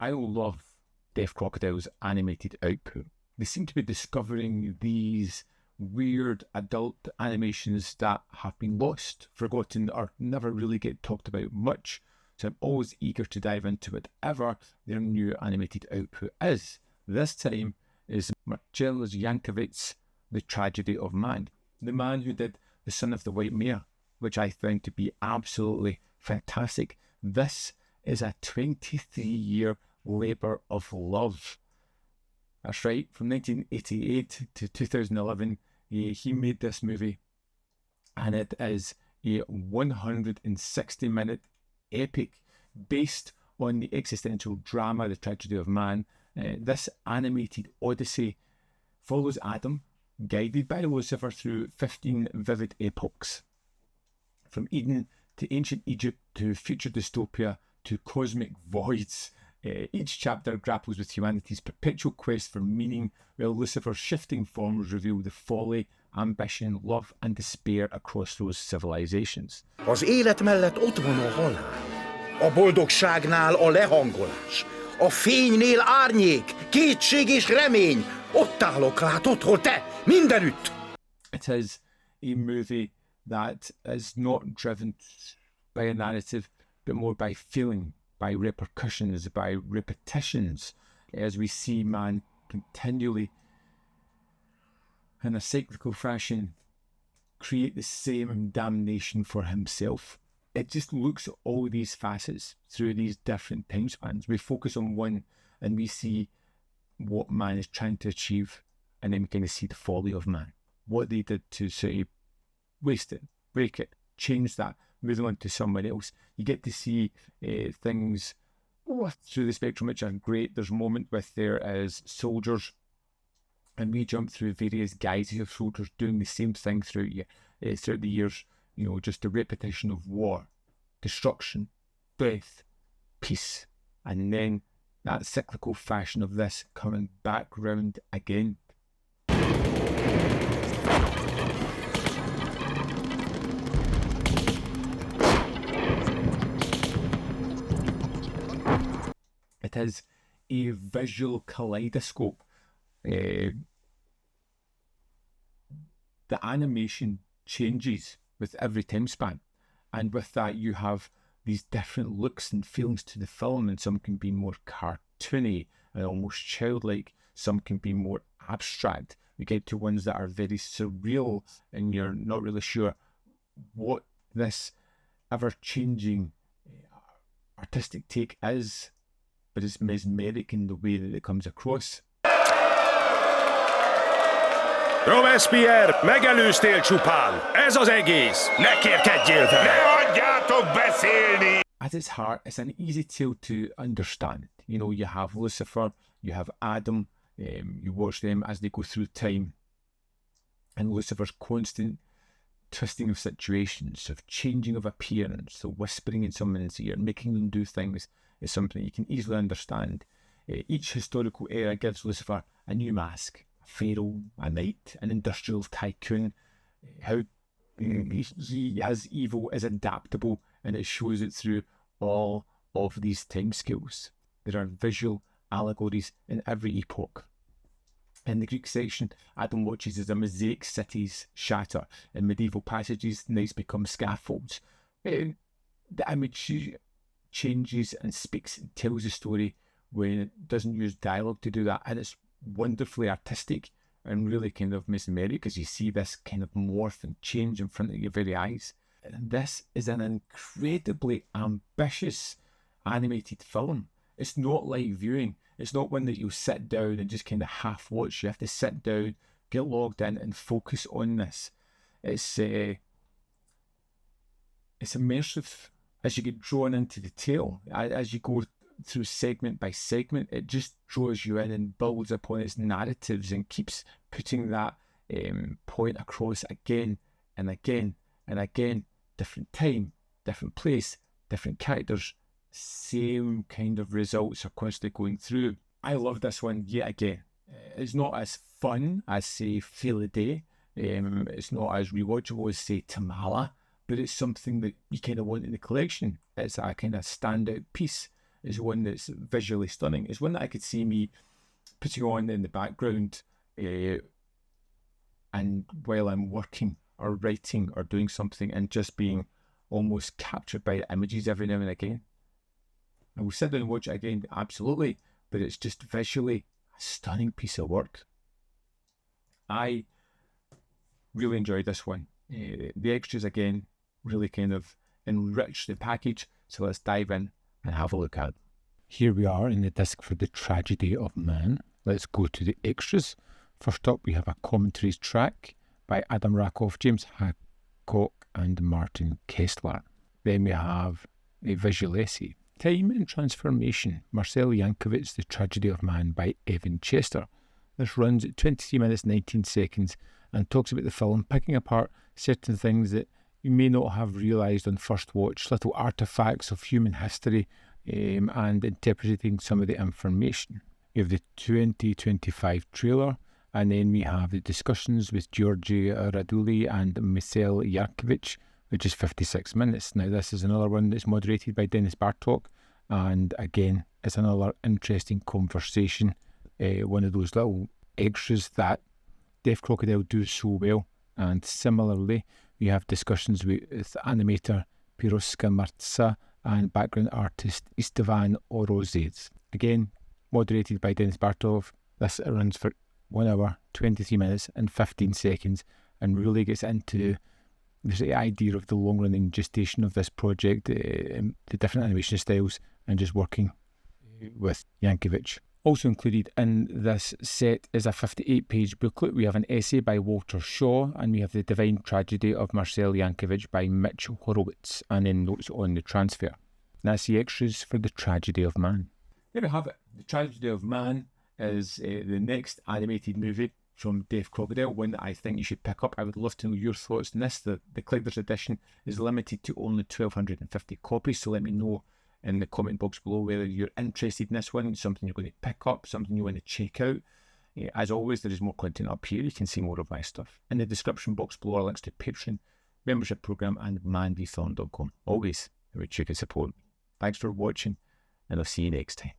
I love Deaf Crocodile's animated output. They seem to be discovering these weird adult animations that have been lost, forgotten, or never really get talked about much. So I'm always eager to dive into whatever their new animated output is. This time is Marcell Jankovics' The Tragedy of Man, the man who did The Son of the White Mare, which I found to be absolutely fantastic. This is a 23-year labour of love. That's right, from 1988 to 2011, he made this movie, and it is a 160-minute epic based on the existential drama, The Tragedy of Man. This animated odyssey follows Adam, guided by Lucifer through 15 vivid epochs. From Eden to ancient Egypt to future dystopia to cosmic voids. Each chapter grapples with humanity's perpetual quest for meaning, while Lucifer's shifting forms reveal the folly, ambition, love and despair across those civilizations. Az élet mellett ott van a halál. A boldogságnál a lehangolás. A fénynél árnyék, kétség és remény. Ott állok, látod, hol te, mindenütt. It is a movie that is not driven by a narrative, but more by feeling, by repercussions, by repetitions, as we see man continually, in a cyclical fashion, create the same damnation for himself. It just looks at all these facets through these different time spans. We focus on one and we see what man is trying to achieve, and then we kind of see the folly of man, what they did to say, waste it, break it, change that, move on to someone else. You get to see things through the spectrum which are great. There's a moment with there as soldiers, and we jump through various guises of soldiers doing the same thing throughout the years. You know, just a repetition of war, destruction, death, peace, and then that cyclical fashion of this coming back round again. It is a visual kaleidoscope. The animation changes with every time span, and with that you have these different looks and feelings to the film, and some can be more cartoony and almost childlike, some can be more abstract. We get to ones that are very surreal and you're not really sure what this ever-changing artistic take is, but it's mesmeric in the way that it comes across. Robespierre, megelőztél csupán! Ez az egész! Ne kérkedjél vele! Ne hagyjátok beszélni! At its heart, it's an easy tale to understand. You know, you have Lucifer, you have Adam, you watch them as they go through time, and Lucifer's constant twisting of situations, of changing of appearance, so whispering in someone's ear, making them do things, is something you can easily understand. Each historical era gives Lucifer a new mask. A pharaoh, a knight, an industrial tycoon. How he has evil is adaptable, and it shows it through all of these time scales. There are visual allegories in every epoch. In the Greek section, Adam watches as a mosaic cities shatter. In medieval passages, knights become scaffolds. The image changes and speaks and tells a story when it doesn't use dialogue to do that, and it's wonderfully artistic and really kind of mesmeric as you see this kind of morph and change in front of your very eyes. And this is an incredibly ambitious animated film. It's not like viewing. It's not one that you'll sit down and just kind of half watch. You have to sit down, get logged in and focus on this. It's immersive as you get drawn into the tale. As you go through segment by segment, it just draws you in and builds upon its narratives and keeps putting that point across again and again and again. Different time, different place, different characters, same kind of results are constantly going through. I love this one yet again. It's not as fun as, say, Feel a Day. It's not as rewatchable as, say, Tamala, but it's something that you kind of want in the collection. It's a kind of standout piece. is one that's visually stunning. It's one that I could see me putting on in the background and while I'm working or writing or doing something, and just being almost captured by the images every now and again. I will sit down and watch it again, absolutely, but it's just visually a stunning piece of work. I really enjoyed this one. The extras, again, really kind of enrich the package, so let's dive in and have a look at it. Here we are in the disc for The Tragedy of Man. Let's go to the extras. First up, we have a commentaries track by Adam Rakoff, James Hancock and Martin Kessler. Then we have a visual essay, Time and Transformation, Marcell Jankovics, The Tragedy of Man by Evan Chester. This runs at 23 minutes 19 seconds and talks about the film, picking apart certain things that you may not have realised on first watch, little artefacts of human history, and interpreting some of the information. We have the 2025 trailer, and then we have the discussions with Georgi Raduli and Marcell Jankovics, which is 56 minutes. Now, this is another one that's moderated by Denis Bartok, and again, it's another interesting conversation. One of those little extras that Deaf Crocodile do so well. And similarly, we have discussions with animator Piroska Marca and background artist Istvan Orozets. Again, moderated by Denis Bartov. This runs for 1 hour, 23 minutes and 15 seconds and really gets into the idea of the long-running gestation of this project, the different animation styles, and just working with Jankovics. Also included in this set is a 58-page booklet. We have an essay by Walter Shaw, and we have The Divine Tragedy of Marcell Jankovics by Mitch Horowitz, and then notes on the transfer. And that's the extras for The Tragedy of Man. There we have it. The Tragedy of Man is the next animated movie from Deaf Crocodile, one that I think you should pick up. I would love to know your thoughts on this. The collector's edition is limited to only 1,250 copies, so let me know in the comment box below whether you're interested in this one, something you're going to pick up, something you want to check out. As always, there is more content up here. You can see more of my stuff. In the description box below are links to Patreon, membership program, and manvthon.com. Always, which you can support me. Thanks for watching, and I'll see you next time.